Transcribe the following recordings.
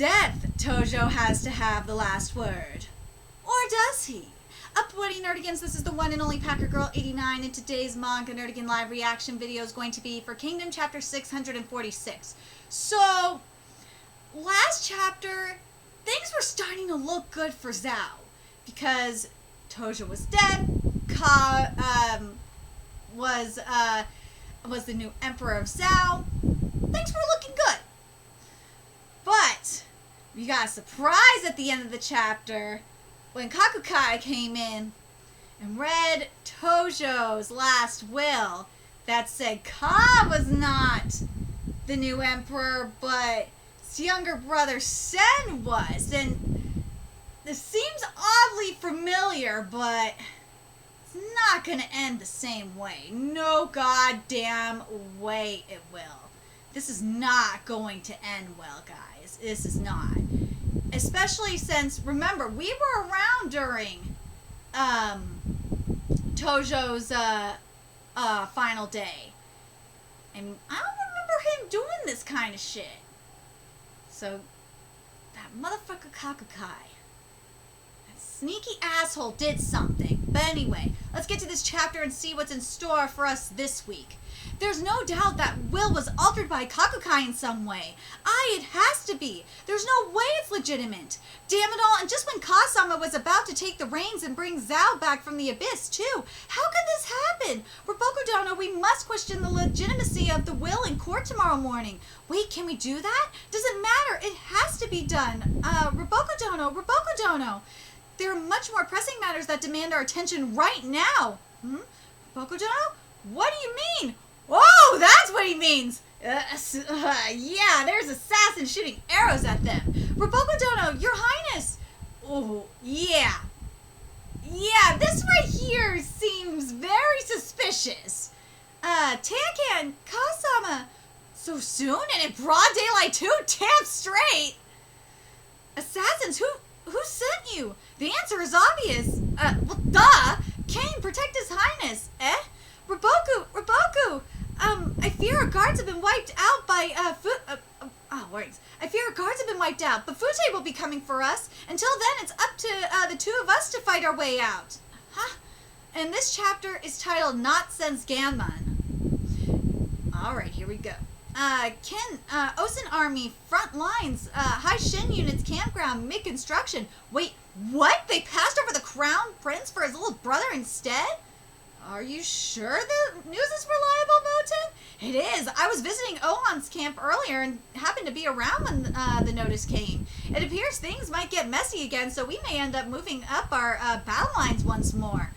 death, Tojo has to have the last word. Or does he? Up Woody Nerdigans, this is the one and only Packer Girl 89, and today's Manga Nerdigan live reaction video is going to be for Kingdom Chapter 646. So, last chapter, things were starting to look good for ZHAO, because Tojo was dead, Ka was the new Emperor of ZHAO. Things were looking good. But we got a surprise at the end of the chapter when Kakukai came in and read Tojo's last will that said Ka was not the new emperor, but his younger brother Sen was. And this seems oddly familiar, but it's not going to end the same way. No goddamn way it will. This is not going to end well, guys. This is not. Especially since, remember, we were around during Tojo's final day. And I don't remember him doing this kind of shit. So, that motherfucker Kakukai, that sneaky asshole did something. But anyway, let's get to this chapter and see what's in store for us this week. There's no doubt that will was altered by Kakukai in some way. It has to be. There's no way it's legitimate. Damn it all, and just when Kasama was about to take the reins and bring ZHAO back from the abyss, too. How could this happen? Roboku Dono, we must question the legitimacy of the will in court tomorrow morning. Wait, can we do that? Doesn't matter. It has to be done. Roboku Dono. There are much more pressing matters that demand our attention right now. Roboku Dono? What do you mean? Oh, that's what he means! Yeah, there's assassins shooting arrows at them. Roboku Dono, your highness! Oh, yeah. Yeah, this right here seems very suspicious. Tankan, Kasama, so soon and in broad daylight too? Damn straight! Assassins, who sent you? The answer is obvious. Well, duh! Kane, protect his highness. Roboku! I fear our guards have been wiped out by, I fear our guards have been wiped out, but Fute will be coming for us. Until then, it's up to, the two of us to fight our way out. Huh? And this chapter is titled Not Sense Ganmon. Alright, here we go. Osen Army, front lines, High Shin units, campground, mid-construction. Wait, what? They passed over the Crown Prince for his little brother instead? Are you sure the news is reliable, Moten? It is. I was visiting Ohan's camp earlier and happened to be around when the notice came. It appears things might get messy again, so we may end up moving up our battle lines once more.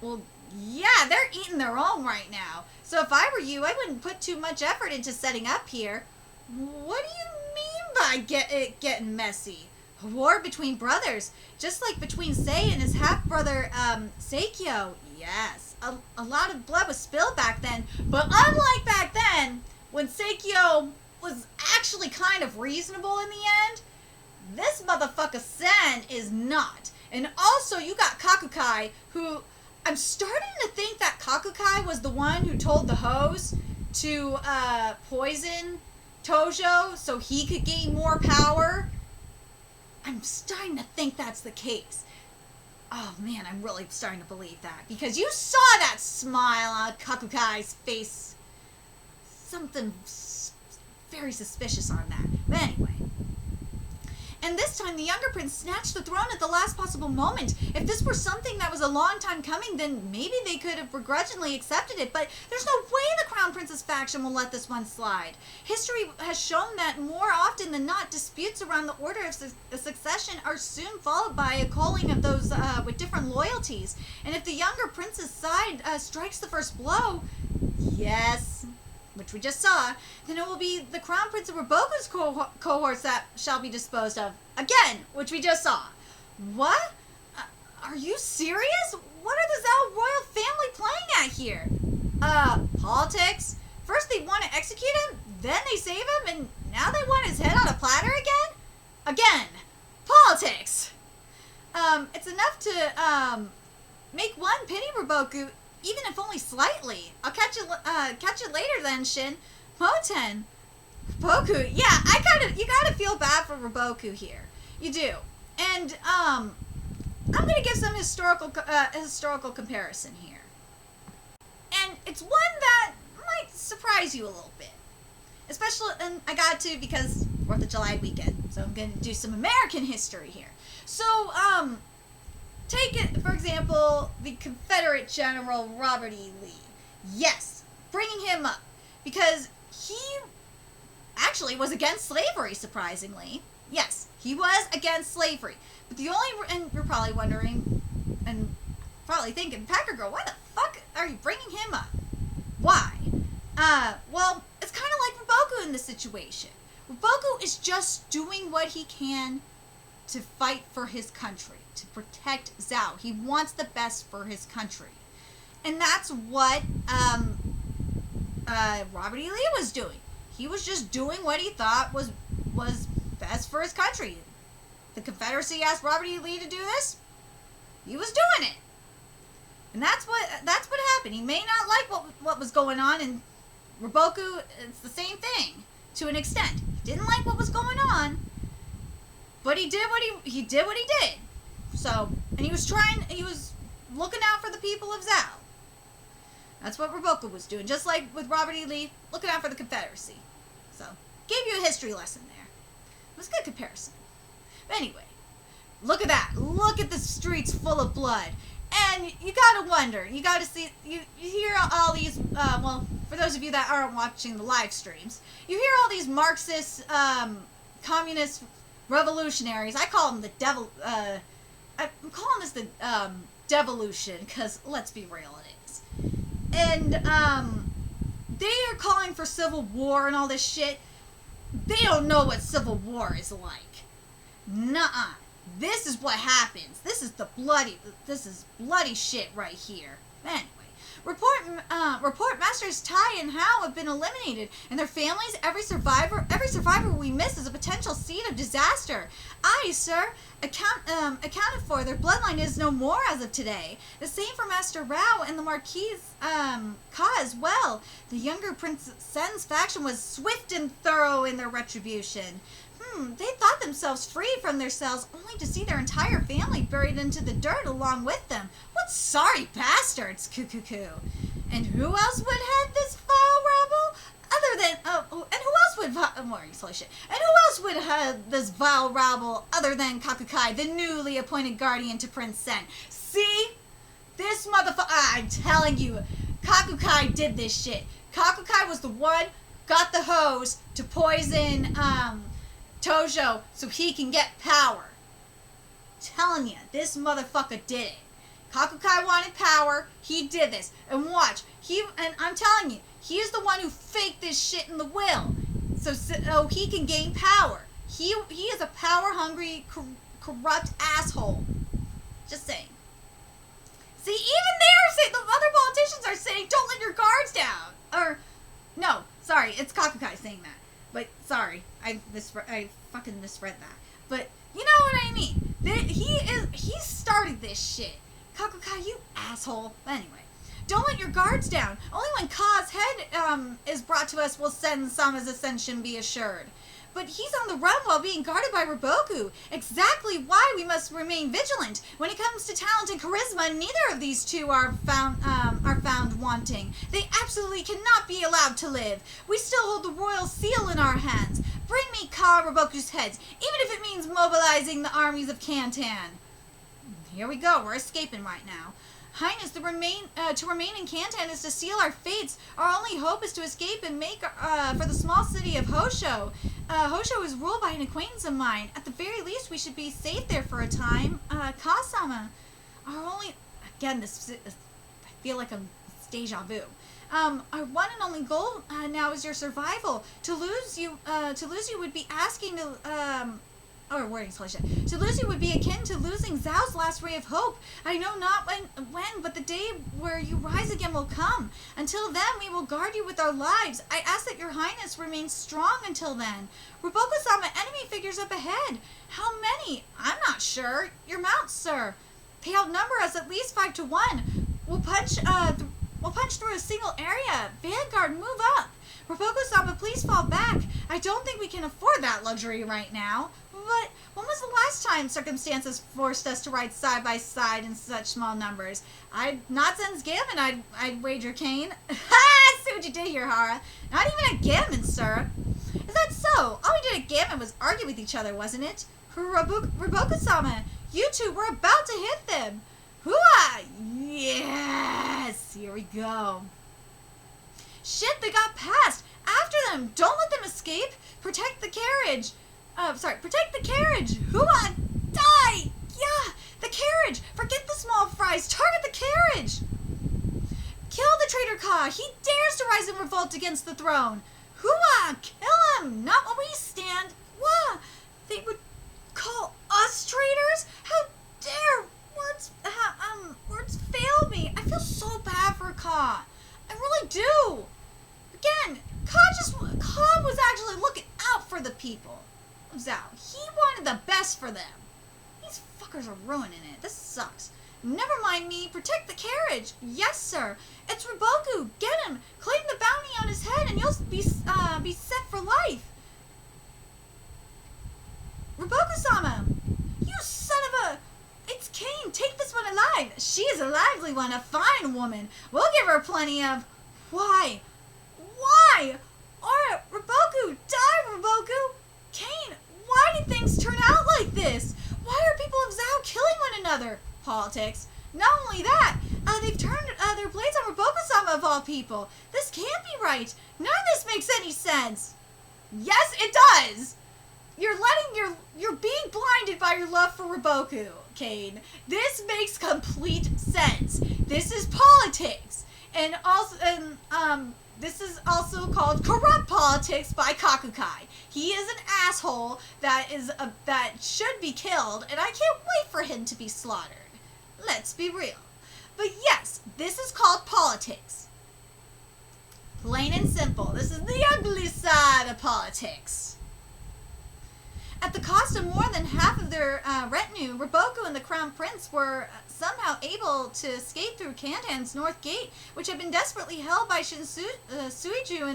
Well, yeah, they're eating their own right now. So if I were you, I wouldn't put too much effort into setting up here. What do you mean by getting messy? A war between brothers, just like between Sei and his half-brother, Seikyo. Yes, a lot of blood was spilled back then, but unlike back then, when Seikyo was actually kind of reasonable in the end, this motherfucker Sen is not. And also, you got Kakukai, who, I'm starting to think that Kakukai was the one who told the hoes to, poison Tojo so he could gain more power. I'm starting to think that's the case. Oh man, I'm really starting to believe that. Because you saw that smile on Kakukai's face. Something very suspicious on that. But anyway. And this time, the younger prince snatched the throne at the last possible moment. If this were something that was a long time coming, then maybe they could have begrudgingly accepted it, but there's no way the Crown Prince's faction will let this one slide. History has shown that more often than not, disputes around the order of succession are soon followed by a culling of those with different loyalties. And if the younger prince's side strikes the first blow, yes, which we just saw, then it will be the Crown Prince of Roboku's cohorts that shall be disposed of. Again, which we just saw. What? Are you serious? What are the ZHAO royal family playing at here? Politics? First they want to execute him, then they save him, and now they want his head on a platter again? Again, politics! It's enough to, make one pity Roboku, even if only slightly. I'll catch you later then, Shin. Moten. Roboku, yeah, you gotta feel bad for Roboku here. You do. And, I'm gonna give some historical comparison here. And it's one that might surprise you a little bit. Especially, and I got to because 4th of July weekend, so I'm gonna do some American history here. So, take it, for example, the Confederate General Robert E. Lee. Yes, bringing him up, because he actually was against slavery, surprisingly. Yes, he was against slavery. But and you're probably wondering, and probably thinking, Packer Girl, why the fuck are you bringing him up? Why? Well, it's kind of like Roboku in this situation. Roboku is just doing what he can to fight for his country, to protect ZHAO. He wants the best for his country. And that's what Robert E. Lee was doing. He was just doing what he thought was best for his country. The Confederacy asked Robert E. Lee to do this. He was doing it. And that's what happened. He may not like what was going on, and Roboku, it's the same thing to an extent. He didn't like what was going on, but he did what he did. So, and he was looking out for the people of ZHAO. That's what Roboku was doing, just like with Robert E. Lee, looking out for the Confederacy. So, gave you a history lesson there. It was a good comparison. But anyway, look at that. Look at the streets full of blood. And you gotta wonder, you gotta see, you hear all these, well, for those of you that aren't watching the live streams, you hear all these Marxist, communist revolutionaries. I call them the devil, I'm calling this the, devolution, because let's be real, it is. And, they are calling for civil war and all this shit. They don't know what civil war is like. Nuh-uh. This is what happens. This is bloody shit right here. Anyway, report masters Tai and Hao have been eliminated, and their families, every survivor we miss is a potential seed of disaster. I, sir, accounted for. Their bloodline is no more as of today. The same for Master Rao and the Marquis Ka as well. The younger Prince Sen's faction was swift and thorough in their retribution. They thought themselves free from their cells, only to see their entire family buried into the dirt along with them. What sorry bastards, cuckoo. And who else would head this vile rabble? And who else would head this vile rabble other than Kakukai, the newly appointed guardian to Prince Sen? See? This motherfucker, I'm telling you, Kakukai did this shit. Kakukai was the one, got the hose to poison, Tojo so he can get power. Telling you, this motherfucker did it. Kakukai wanted power. He did this. And watch, and I'm telling you, he is the one who faked this shit in the will, so he can gain power. He is a power-hungry, corrupt asshole. Just saying. See, even the other politicians are saying, don't let your guards down. Or, no, sorry, it's Kakukai saying that. But, sorry, I fucking misread that. But, you know what I mean. He started this shit. Kakukai, you asshole. Anyway, don't let your guards down. Only when Ka's head, is brought to us will Sen-sama's ascension be assured. But he's on the run while being guarded by Roboku. Exactly why we must remain vigilant. When it comes to talent and charisma, neither of these two are found wanting. They absolutely cannot be allowed to live. We still hold the royal seal in our hands. Bring me Ka Roboku's heads, even if it means mobilizing the armies of Kantan. Here we go. We're escaping right now. Highness, to remain in Kantan is to seal our fates. Our only hope is to escape and make for the small city of Hosho. Hosho is ruled by an acquaintance of mine. At the very least, we should be safe there for a time. Kasama, our only... Again, this I feel like it's deja vu. Our one and only goal now is your survival. To lose you would be asking to... Or wording solution. To lose you would be akin to losing ZHAO's last ray of hope. I know not when, but the day where you rise again will come. Until then, we will guard you with our lives. I ask that your highness remain strong until then. Roboku-sama, enemy figures up ahead. How many? I'm not sure. Your mounts, sir. They outnumber us at least 5 to 1. We'll punch through a single area. Vanguard, move up. Roboku-sama, please fall back. I don't think we can afford that luxury right now. But when was the last time circumstances forced us to ride side by side in such small numbers? Not since Gammon, I'd wager, Kane. Ha! See what you did here, Hara. Not even at Gammon, sir. Is that so? All we did at Gammon was argue with each other, wasn't it? Roboku-sama, you two were about to hit them. Hooah! Yes! Here we go. Shit, they got past. After them. Don't let them escape. Protect the carriage. Protect the carriage. Hooah! Die! Yeah! The carriage! Forget the small fries. Target the carriage! Kill the traitor Ka! He dares to rise in revolt against the throne! Hooah! Kill him! Not when we stand! Wah! They would call us traitors? How dare! Words fail me. I feel so bad for Ka. I really do. Again, Ka was actually looking out for the people. ZHAO, he wanted the best for them. These fuckers are ruining it. This sucks. Never mind me. Protect the carriage. Yes, sir. It's Roboku. Get him. Claim the bounty on his head, and you'll be set for life. Roboku-sama, you son of a... It's Kane. Take this one alive. She is a lively one, a fine woman. We'll give her plenty of... Why? Why? Alright, Roboku, die, Roboku. Kane, why did things turn out like this? Why are people of ZHAO killing one another? Politics. Not only that, they've turned their blades on Roboku-sama of all people. This can't be right. None of this makes any sense. Yes, it does. You're being blinded by your love for Roboku, Kane. This makes complete sense. This is politics. And also, this is also called corrupt politics by Kakukai. He is an asshole that should be killed, and I can't wait for him to be slaughtered. Let's be real. But yes, this is called politics. Plain and simple. This is the ugly side of politics. At the cost of more than half of their retinue, Roboku and the Crown Prince were somehow able to escape through Kantan's North Gate, which had been desperately held by Suiju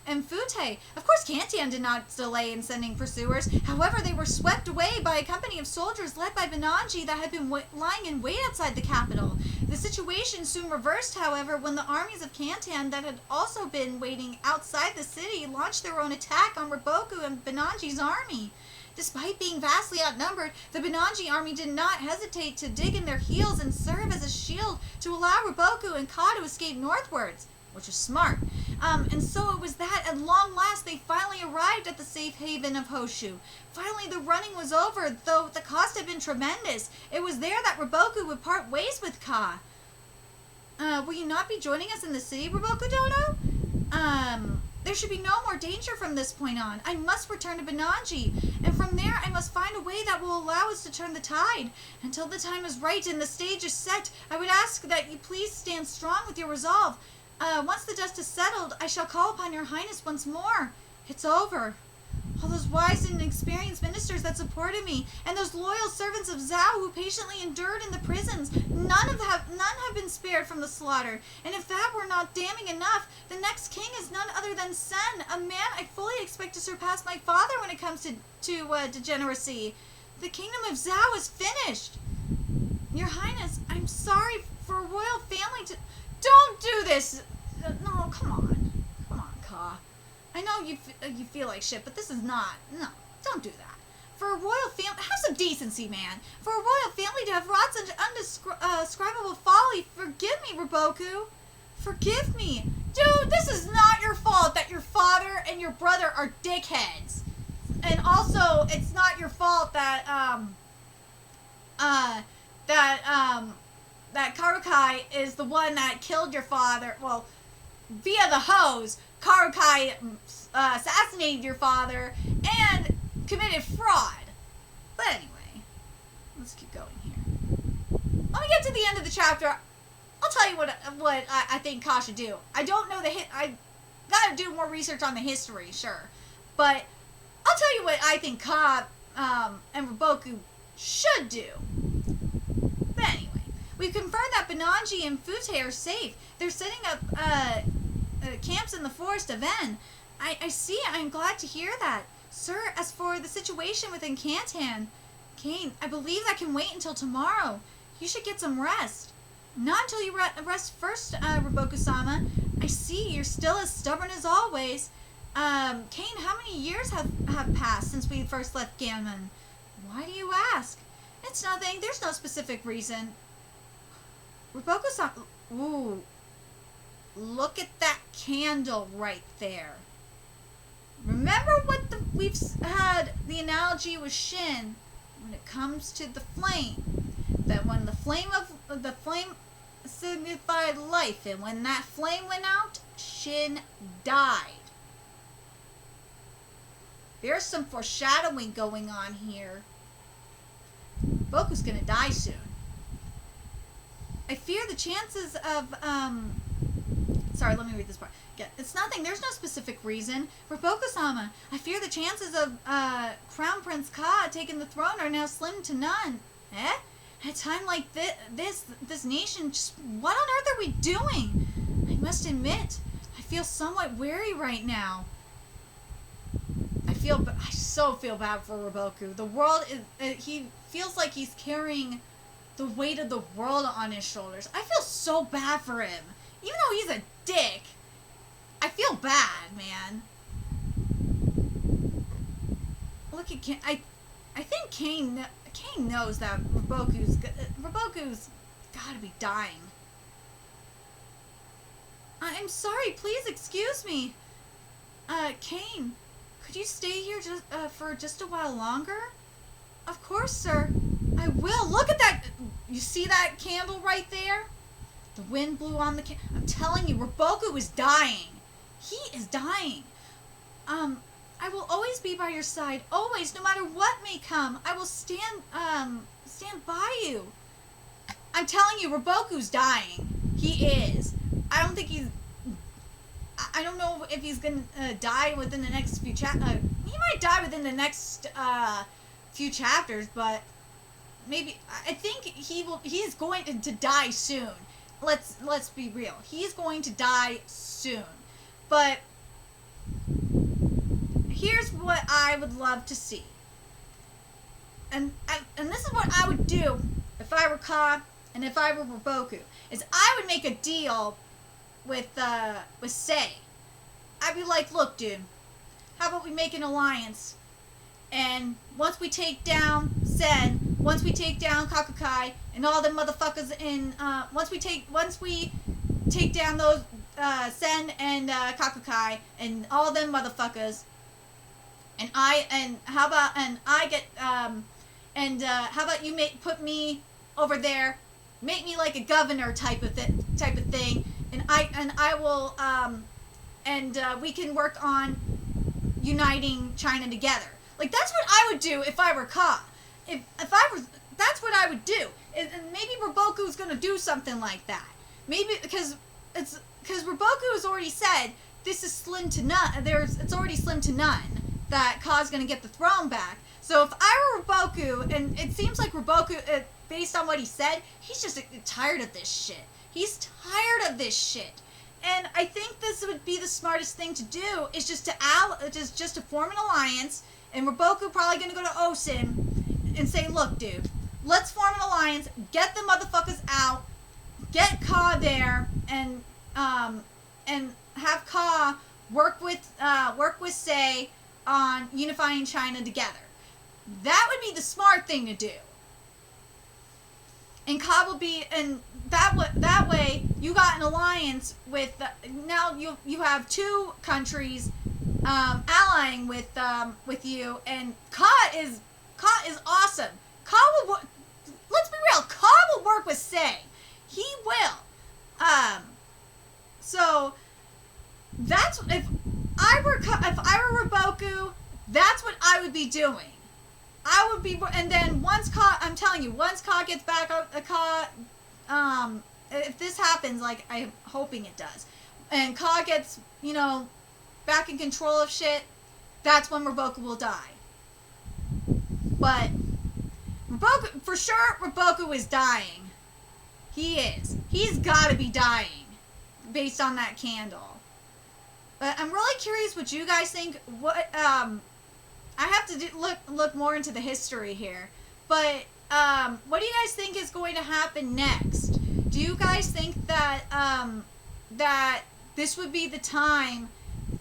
and Fute. Of course, Kantan did not delay in sending pursuers. However, they were swept away by a company of soldiers led by Benanji that had been lying in wait outside the capital. The situation soon reversed, however, when the armies of Kantan that had also been waiting outside the city launched their own attack on Roboku and Benanji's army. Despite being vastly outnumbered, the Benanji army did not hesitate to dig in their heels and serve as a shield to allow Roboku and Ka to escape northwards, which was smart. And so it was that at long last they finally arrived at the safe haven of Hoshu. Finally the running was over, though the cost had been tremendous. It was there that Roboku would part ways with Ka. Will you not be joining us in the city, Roboku Dono? There should be no more danger from this point on. I must return to Benanji, and from there I must find a way that will allow us to turn the tide. Until the time is right and the stage is set, I would ask that you please stand strong with your resolve. Once the dust is settled, I shall call upon your highness once more. It's over. All those wise and experienced ministers that supported me, and those loyal servants of ZHAO who patiently endured in the prisons, none have been spared from the slaughter. And if that were not damning enough, the next king is none other than Sen, a man I fully expect to surpass my father when it comes to degeneracy. The kingdom of ZHAO is finished. Your highness, I'm sorry for a royal family to... Don't do this! No, come on. Come on, Ka. I know you feel like shit, but this is not... No, don't do that. For a royal family... Have some decency, man. For a royal family to have wrought such undescribable folly, forgive me, Roboku. Forgive me. Dude, this is not your fault that your father and your brother are dickheads. And also, it's not your fault that, that Karukai is the one that killed your father. Well, via the hose, Karukai assassinated your father and committed fraud. But anyway, let's keep going here. Let me get to the end of the chapter. I'll tell you what I think Ka should do. I don't know I gotta do more research on the history, sure. But I'll tell you what I think Ka and Roboku should do. But anyway, we've confirmed that Benanji and Fute are safe. They're setting up camps in the forest of N. I see. I'm glad to hear that. Sir, as for the situation within Cantan, Kane, I believe that can wait until tomorrow. You should get some rest. Not until you rest first, Roboku-sama. I see, you're still as stubborn as always. Kane, how many years have passed since we first left Gammon? Why do you ask? It's nothing. There's no specific reason. Roboku-sama... Ooh. Look at that candle right there. Remember what we've had the analogy with Shin when it comes to the flame. That when the flame signified life, and when that flame went out, Shin died. There's some foreshadowing going on here. Boku's gonna die soon. I fear the chances of, sorry, let me read this part. Yeah, it's nothing. There's no specific reason. Roboku-sama, I fear the chances of, Crown Prince Ka taking the throne are now slim to none. Eh? At a time like this nation, just what on earth are we doing? I must admit, I feel somewhat weary right now. I so feel bad for Roboku. The world is, he feels like he's carrying the weight of the world on his shoulders. I feel so bad for him. Even though he's a dick, I feel bad, man. Look at Kane. I think Kane knows that Roboku's gotta be dying. I'm sorry, please excuse me. Kane, could you stay here for just a while longer? Of course, sir. I will. Look at that. You see that candle right there? The wind blew on the candle. I'm telling you, Roboku is dying. He is dying. I will always be by your side. Always, no matter what may come. I will stand by you. I'm telling you, Roboku's dying. He is. I don't think he's... I don't know if he's gonna die within the next few chapters. He might die within the next few chapters, but maybe I think he will. He is going to die soon. Let's be real. He's going to die soon. But here's what I would love to see, and this is what I would do if I were Ka and if I were Roboku. Is I would make a deal with Sei. I'd be like, look, dude, how about we make an alliance, and once we take down Sen, once we take down Kakukai and all the motherfuckers in once we take down those Sen and Kakukai and all them motherfuckers, and how about you put me over there, make me like a governor type of thing. And I will, we can work on uniting China together. Like, that's what I would do if I were Ka. If I was, that's what I would do. And maybe Roboku's gonna do something like that. Maybe because Roboku has already said this is slim to none. It's already slim to none that Ka's gonna get the throne back. So if I were Roboku, and it seems like Roboku, based on what he said, he's just tired of this shit. He's tired of this shit. And I think this would be the smartest thing to do, is just to form an alliance, and Roboku probably going to go to Osim and say, look, dude, let's form an alliance, get the motherfuckers out, get Ka there, and have Ka work with Sei on unifying China together. That would be the smart thing to do. And Ka will be, and that way you got an alliance with now you have two countries allying with you, and Ka is awesome. Ka will, let's be real, Ka will work with Sei. He will. So that's if I were Roboku, that's what I would be doing. I would be, and then once Ka, I'm telling you, once Ka gets back, if this happens, like I'm hoping it does, and Ka gets, back in control of shit, that's when Roboku will die. But Roboku, for sure, Roboku is dying. He is. He's got to be dying, based on that candle. But I'm really curious what you guys think. What I have to look more into the history here. But what do you guys think is going to happen next? Do you guys think that that this would be the time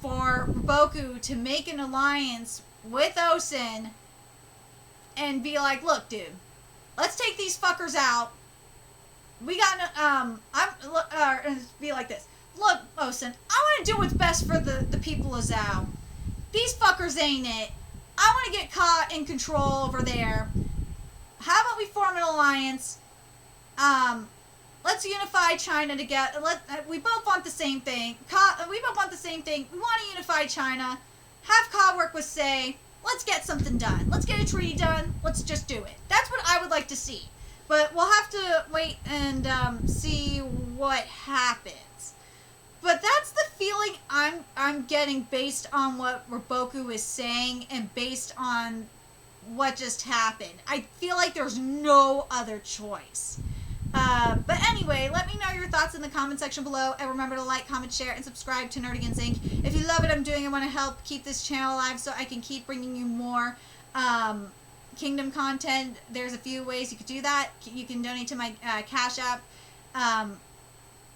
for Boku to make an alliance with Osen and be like, look, dude, let's take these fuckers out. We got be like this. Look, Osen, I want to do what's best for the people of ZHAO. These fuckers ain't it. I want to get caught in control over there. How about we form an alliance? Let's unify China together. We both want the same thing. We both want the same thing. We want to unify China. Have Ka work with Sei. Let's get something done. Let's get a treaty done. Let's just do it. That's what I would like to see. But we'll have to wait and see what happens. But that's the feeling I'm getting based on what Roboku is saying and based on what just happened. I feel like there's no other choice. But anyway, let me know your thoughts in the comment section below. And remember to like, comment, share, and subscribe to Nerdigans Inc. If you love what I'm doing and want to help keep this channel alive so I can keep bringing you more Kingdom content, there's a few ways you could do that. You can donate to my Cash App,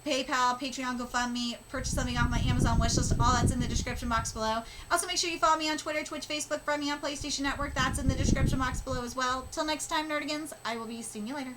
PayPal, Patreon, GoFundMe, purchase something off my Amazon wishlist. All that's in the description box below. Also, make sure you follow me on Twitter, Twitch, Facebook, friend me on PlayStation Network. That's in the description box below as well. Till next time, Nerdigans, I will be seeing you later.